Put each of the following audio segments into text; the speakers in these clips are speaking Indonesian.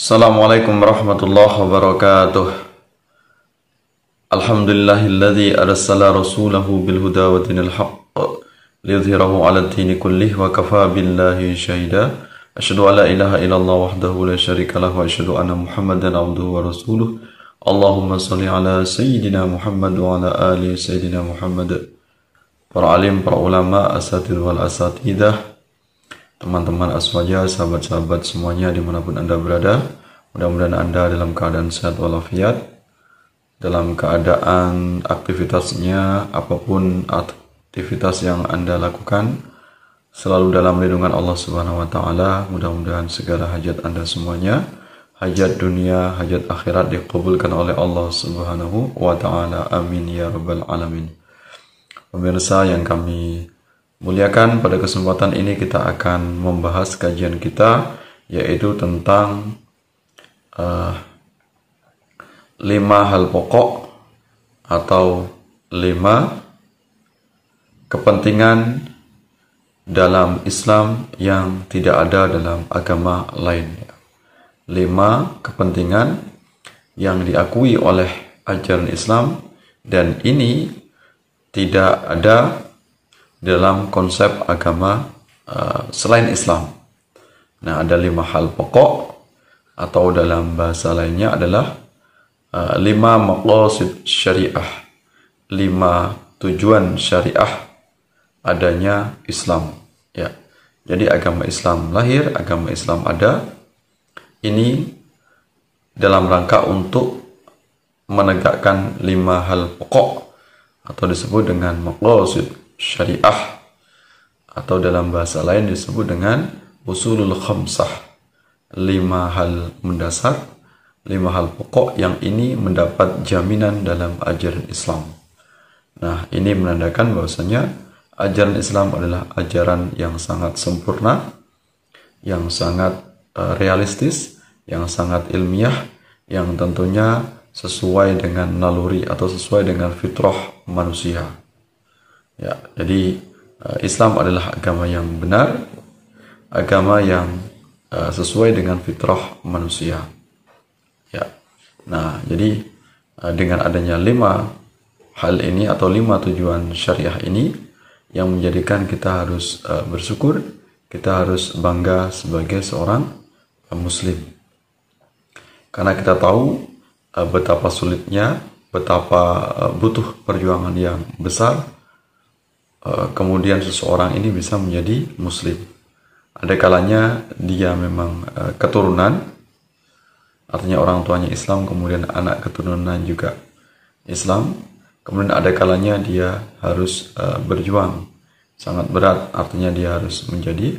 Assalamualaikum warahmatullahi wabarakatuh. Alhamdulillahilladzi arsala rasulahu bil huda wa dinil haqq liyudhhirahu 'ala ad-dini kullih wa kafa billahi syahida. Asyhadu an la ilaha illallah wahdahu la syarika lahu wa asyhadu anna Muhammadan 'abduhu wa rasuluh. Allahumma shalli 'ala sayyidina Muhammad wa 'ala ali sayyidina Muhammad. Para alim, para ulama, asatidz wal asatidah, teman-teman aswaja, sahabat-sahabat semuanya dimanapun Anda berada, mudah-mudahan Anda dalam keadaan sehat walafiat, dalam keadaan aktivitasnya, apapun aktivitas yang Anda lakukan, selalu dalam lindungan Allah Subhanahu wa Ta'ala. Mudah-mudahan segala hajat Anda semuanya, hajat dunia, hajat akhirat, dikabulkan oleh Allah Subhanahu wa Ta'ala. Amin ya rabbal alamin. Pemirsa yang kami muliakan, pada kesempatan ini kita akan membahas kajian kita, yaitu tentang 5 hal pokok atau 5 kepentingan dalam Islam yang tidak ada dalam agama lain. 5 kepentingan yang diakui oleh ajaran Islam dan ini tidak ada dalam konsep agama selain Islam. Nah, ada 5 hal pokok atau dalam bahasa lainnya adalah 5 maqasid syariah, 5 tujuan syariah adanya Islam. Ya, jadi agama Islam lahir, agama Islam ada. Ini dalam rangka untuk menegakkan 5 hal pokok atau disebut dengan maqasid syariah, atau dalam bahasa lain disebut dengan usulul khamsah, 5 hal mendasar, 5 hal pokok yang ini mendapat jaminan dalam ajaran Islam. Nah, ini menandakan bahwasanya ajaran Islam adalah ajaran yang sangat sempurna, yang sangat realistis, yang sangat ilmiah, yang tentunya sesuai dengan naluri atau sesuai dengan fitrah manusia. Ya, jadi Islam adalah agama yang benar, agama yang sesuai dengan fitrah manusia. Ya. Nah, jadi dengan adanya 5 hal ini atau 5 tujuan syariah ini yang menjadikan kita harus bersyukur, kita harus bangga sebagai seorang muslim. Karena kita tahu betapa sulitnya, betapa butuh perjuangan yang besar kemudian seseorang ini bisa menjadi muslim. Ada kalanya dia memang keturunan, artinya orang tuanya Islam, kemudian anak keturunan juga Islam. Kemudian ada kalanya dia harus berjuang sangat berat, artinya dia harus menjadi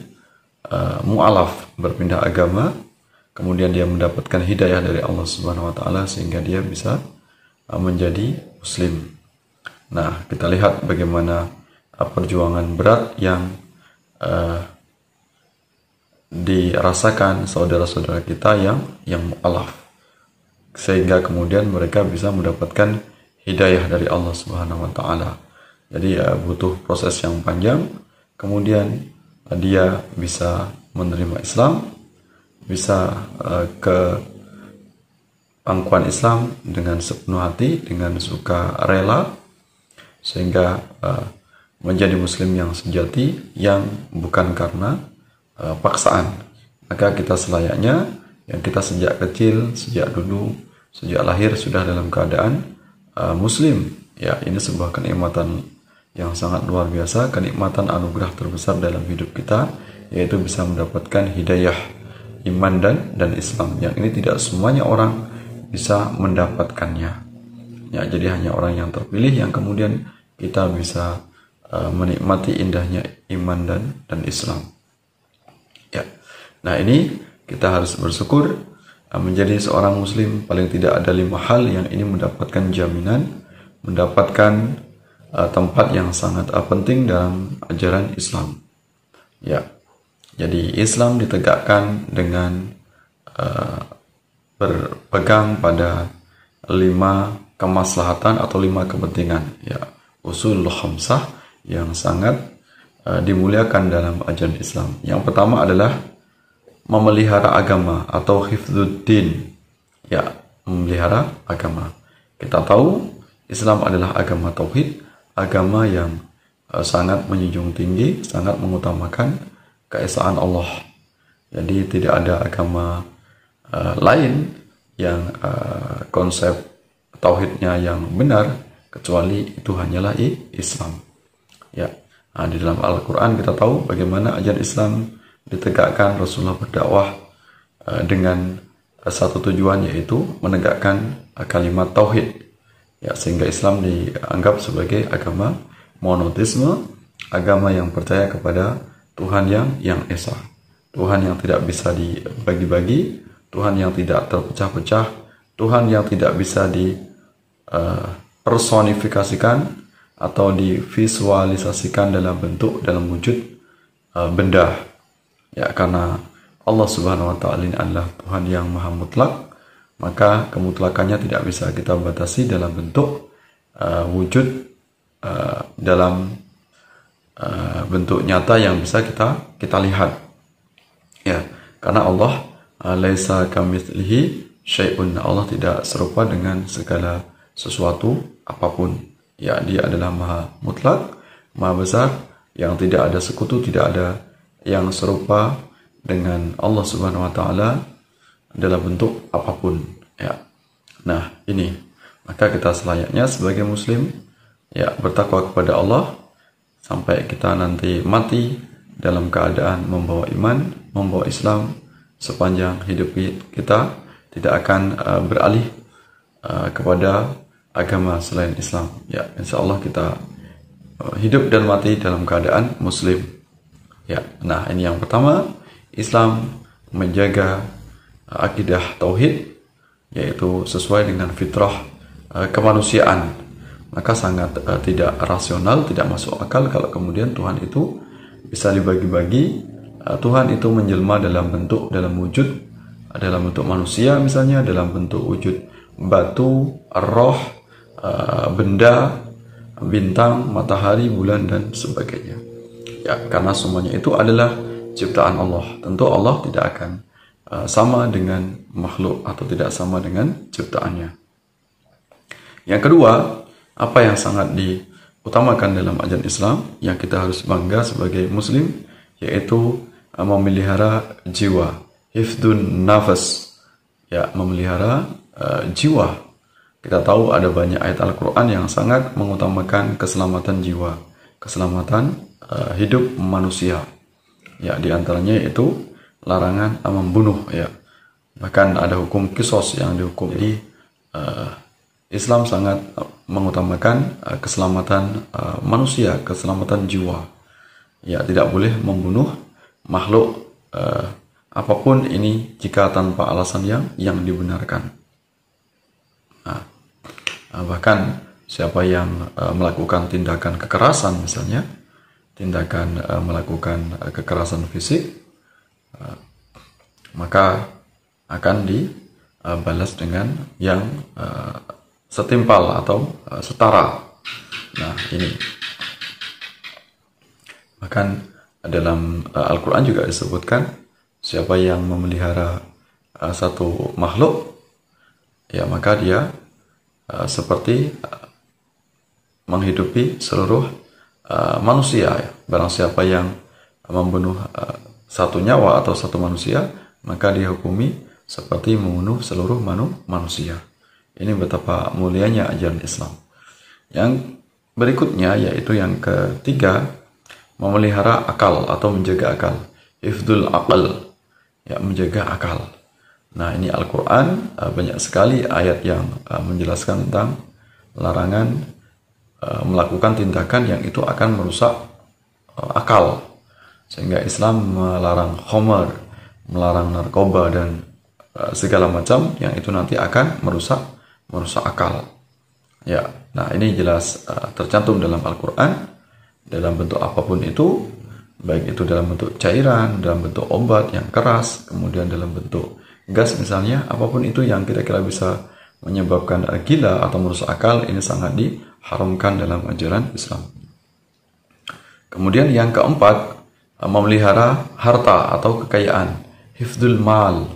mu'alaf, berpindah agama. Kemudian dia mendapatkan hidayah dari Allah Subhanahu wa Ta'ala sehingga dia bisa menjadi muslim. Nah, kita lihat bagaimana perjuangan berat yang dirasakan saudara-saudara kita yang mu'alaf, sehingga kemudian mereka bisa mendapatkan hidayah dari Allah Subhanahu wa Ta'ala. Jadi butuh proses yang panjang, kemudian dia bisa menerima Islam, bisa ke pangkuan Islam dengan sepenuh hati, dengan suka rela, sehingga menjadi muslim yang sejati, yang bukan karena paksaan. Maka kita selayaknya yang kita sejak kecil, sejak dulu, sejak lahir sudah dalam keadaan muslim. Ya, ini sebuah kenikmatan yang sangat luar biasa, kenikmatan anugerah terbesar dalam hidup kita, yaitu bisa mendapatkan hidayah iman dan Islam. Yang ini tidak semuanya orang bisa mendapatkannya. Ya, jadi hanya orang yang terpilih yang kemudian kita bisa menikmati indahnya iman dan Islam. Ya. Nah, ini kita harus bersyukur menjadi seorang muslim. Paling tidak ada 5 hal yang ini mendapatkan jaminan, mendapatkan tempat yang sangat penting dalam ajaran Islam. Ya. Jadi Islam ditegakkan dengan berpegang pada 5 kemaslahatan atau 5 kepentingan. Ya, usul khamsah yang sangat dimuliakan dalam ajaran Islam. Yang pertama adalah memelihara agama atau hifdzuddin, ya, memelihara agama. Kita tahu Islam adalah agama tauhid, agama yang sangat menjunjung tinggi, sangat mengutamakan keesaan Allah. Jadi tidak ada agama lain yang konsep tauhidnya yang benar kecuali itu hanyalah Islam. Ya, nah, di dalam Al-Quran kita tahu bagaimana ajaran Islam ditegakkan. Rasulullah berdakwah dengan satu tujuan, yaitu menegakkan kalimat tauhid. Ya, sehingga Islam dianggap sebagai agama monoteisme, agama yang percaya kepada Tuhan yang esa, Tuhan yang tidak bisa dibagi-bagi, Tuhan yang tidak terpecah-pecah, Tuhan yang tidak bisa personifikasikan atau divisualisasikan dalam bentuk, dalam wujud benda. Ya, karena Allah Subhanahu wa Ta'ala adalah Tuhan yang maha mutlak, maka kemutlakannya tidak bisa kita batasi dalam bentuk wujud, dalam bentuk nyata yang bisa kita lihat. Ya, karena Allah laisa kamitslihi syai'un, Allah tidak serupa dengan segala sesuatu apapun. Ya, dia adalah maha mutlak, maha besar, yang tidak ada sekutu, tidak ada yang serupa dengan Allah Subhanahu wa Ta'ala dalam bentuk apapun. Ya. Nah, ini maka kita selayaknya sebagai muslim, ya, bertakwa kepada Allah sampai kita nanti mati dalam keadaan membawa iman, membawa Islam sepanjang hidup kita, tidak akan beralih kepada agama selain Islam. Ya, insya Allah kita hidup dan mati dalam keadaan muslim. Ya, nah ini yang pertama, Islam menjaga akidah tauhid, yaitu sesuai dengan fitrah kemanusiaan. Maka sangat tidak rasional, tidak masuk akal kalau kemudian Tuhan itu bisa dibagi-bagi. Tuhan itu menjelma dalam bentuk, dalam wujud, dalam bentuk manusia misalnya, dalam bentuk wujud batu, roh, benda, bintang, matahari, bulan, dan sebagainya. Ya, karena semuanya itu adalah ciptaan Allah. Tentu Allah tidak akan sama dengan makhluk atau tidak sama dengan ciptaannya. Yang kedua, apa yang sangat diutamakan dalam ajaran Islam yang kita harus bangga sebagai muslim, yaitu memelihara jiwa, hifdun nafas. Ya, memelihara jiwa. Kita tahu ada banyak ayat Al-Quran yang sangat mengutamakan keselamatan jiwa, keselamatan hidup manusia. Ya, diantaranya yaitu larangan membunuh. Ya, bahkan ada hukum kisos yang dihukum. Jadi Islam sangat mengutamakan keselamatan manusia, keselamatan jiwa. Ya, tidak boleh membunuh makhluk apapun ini jika tanpa alasan yang dibenarkan. Nah, bahkan siapa yang melakukan tindakan kekerasan misalnya, tindakan melakukan kekerasan fisik, maka akan dibalas dengan yang setimpal atau setara. Nah, ini bahkan dalam Al-Quran juga disebutkan, siapa yang memelihara satu makhluk, ya, maka dia seperti menghidupi seluruh manusia. Ya. Barang siapa yang membunuh satu nyawa atau satu manusia, maka dihukumi seperti membunuh seluruh manusia. Ini betapa mulianya ajaran Islam. Yang berikutnya yaitu yang ketiga, memelihara akal atau menjaga akal. Hifdzul aql, ya, menjaga akal. Nah, ini Al-Quran banyak sekali ayat yang menjelaskan tentang larangan melakukan tindakan yang itu akan merusak akal. Sehingga Islam melarang khamar, melarang narkoba, dan segala macam yang itu nanti akan merusak akal. Ya, nah ini jelas tercantum dalam Al-Quran dalam bentuk apapun itu, baik itu dalam bentuk cairan, dalam bentuk obat yang keras, kemudian dalam bentuk gas misalnya, apapun itu yang kira-kira bisa menyebabkan gila atau merusak akal, ini sangat diharamkan dalam ajaran Islam. Kemudian yang keempat, memelihara harta atau kekayaan, hifdzul mal.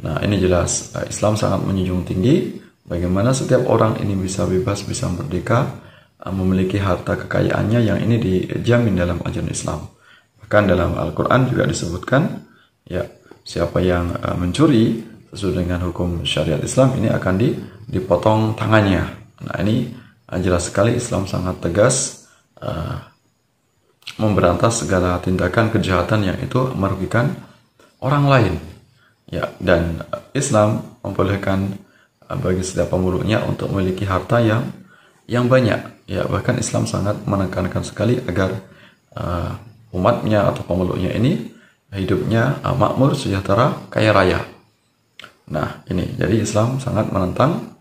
Nah, ini jelas Islam sangat menjunjung tinggi bagaimana setiap orang ini bisa bebas, bisa merdeka, memiliki harta kekayaannya yang ini dijamin dalam ajaran Islam. Bahkan dalam Al-Quran juga disebutkan, ya, siapa yang mencuri sesuai dengan hukum syariat Islam ini akan dipotong tangannya. Nah, ini jelas sekali Islam sangat tegas memberantas segala tindakan kejahatan yang itu merugikan orang lain. Ya, dan Islam membolehkan bagi setiap pemeluknya untuk memiliki harta yang banyak. Ya, bahkan Islam sangat menekankan sekali agar umatnya atau pemeluknya ini hidupnya makmur, sejahtera, kaya raya. Nah, ini jadi Islam sangat menentang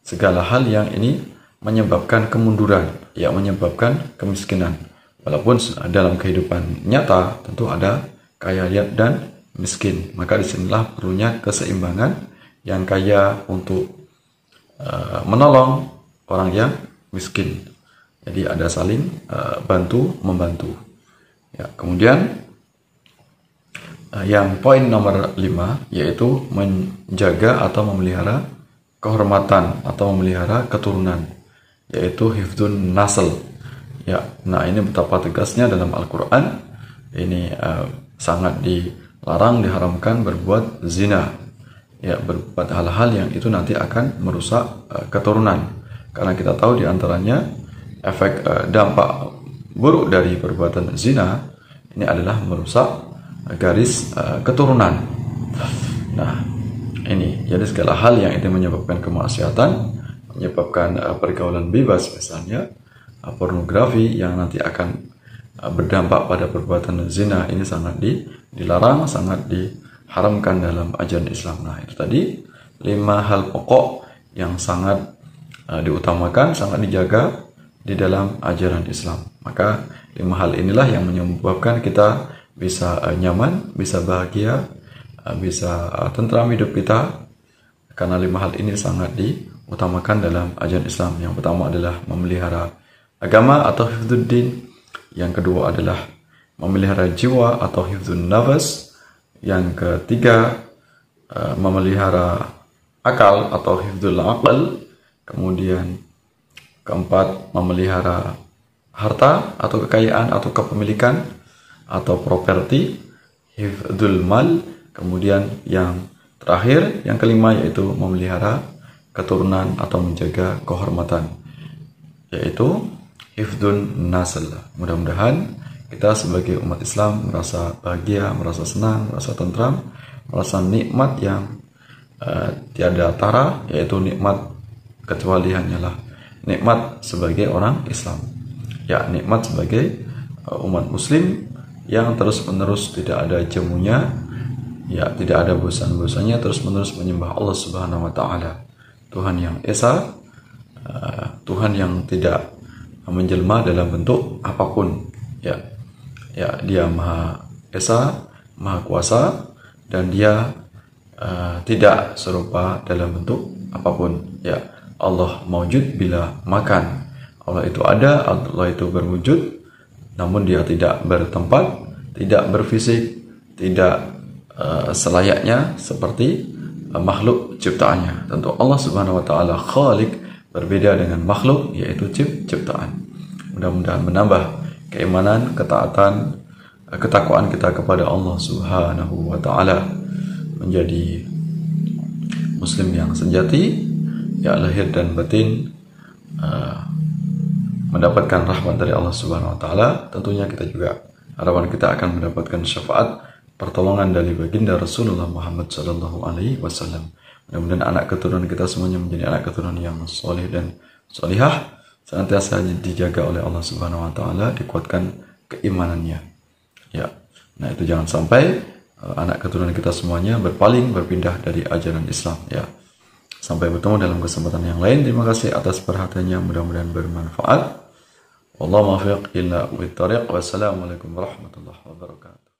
segala hal yang ini menyebabkan kemunduran, ya, menyebabkan kemiskinan. Walaupun dalam kehidupan nyata tentu ada kaya dan miskin, maka disinilah perlunya keseimbangan, yang kaya untuk menolong orang yang miskin. Jadi ada saling bantu membantu. Ya, kemudian yang poin nomor 5 yaitu menjaga atau memelihara kehormatan atau memelihara keturunan, yaitu hifdzun nasl. Ya, nah ini betapa tegasnya dalam Al-Quran. Ini sangat dilarang, diharamkan berbuat zina, ya, berbuat hal-hal yang itu nanti akan merusak keturunan. Karena kita tahu diantaranya efek dampak buruk dari perbuatan zina ini adalah merusak garis keturunan. Nah, ini jadi segala hal yang itu menyebabkan kemaksiatan, menyebabkan pergaulan bebas, misalnya pornografi yang nanti akan berdampak pada perbuatan zina, ini sangat dilarang, sangat diharamkan dalam ajaran Islam. Nah, itu tadi 5 hal pokok yang sangat diutamakan, sangat dijaga di dalam ajaran Islam. Maka 5 hal inilah yang menyebabkan kita bisa nyaman, bisa bahagia, bisa tentram hidup kita, karena 5 hal ini sangat diutamakan dalam ajaran Islam. Yang pertama adalah memelihara agama atau hifdzuddin, yang kedua adalah memelihara jiwa atau hifdzun nafas, yang ketiga memelihara akal atau hifdzul aql, kemudian keempat memelihara harta atau kekayaan atau kepemilikan atau properti, hifdzul mal, kemudian yang terakhir, yang kelima, yaitu memelihara keturunan atau menjaga kehormatan, yaitu hifdzun nasl. Mudah-mudahan kita sebagai umat Islam merasa bahagia, merasa senang, merasa tentram, merasa nikmat yang tiada tara, yaitu nikmat kecuali hanyalah nikmat sebagai orang Islam. Ya, nikmat sebagai umat Muslim yang terus-menerus tidak ada jemunya, ya, tidak ada bosan-bosannya, terus-menerus menyembah Allah Subhanahu wa taala. Tuhan yang esa, Tuhan yang tidak menjelma dalam bentuk apapun. Ya, Dia Maha Esa, Maha Kuasa, dan Dia tidak serupa dalam bentuk apapun. Ya, Allah maujud bila makan. Allah itu ada, Allah itu berwujud, namun Dia tidak bertempat, tidak berfisik, tidak selayaknya seperti makhluk ciptaannya. Tentu Allah Subhanahu wa taala Khaliq, berbeda dengan makhluk, yaitu ciptaan. Mudah-mudahan menambah keimanan, ketaatan, ketakwaan kita kepada Allah Subhanahu wa taala, menjadi muslim yang sejati, ya, lahir dan batin mendapatkan rahmat dari Allah Subhanahu wa taala. Tentunya kita juga, harapan kita akan mendapatkan syafaat, pertolongan dari baginda Rasulullah Muhammad sallallahu alaihi wasallam. Mudah-mudahan anak keturunan kita semuanya menjadi anak keturunan yang soleh dan solihah, senantiasa dijaga oleh Allah Subhanahu wa taala, dikuatkan keimanannya. Ya. Nah, itu jangan sampai anak keturunan kita semuanya berpaling, berpindah dari ajaran Islam, ya. Sampai bertemu dalam kesempatan yang lain. Terima kasih atas perhatiannya, mudah-mudahan bermanfaat. Wallahu muwaffiq ila thariq. Wassalamualaikum warahmatullahi wabarakatuh.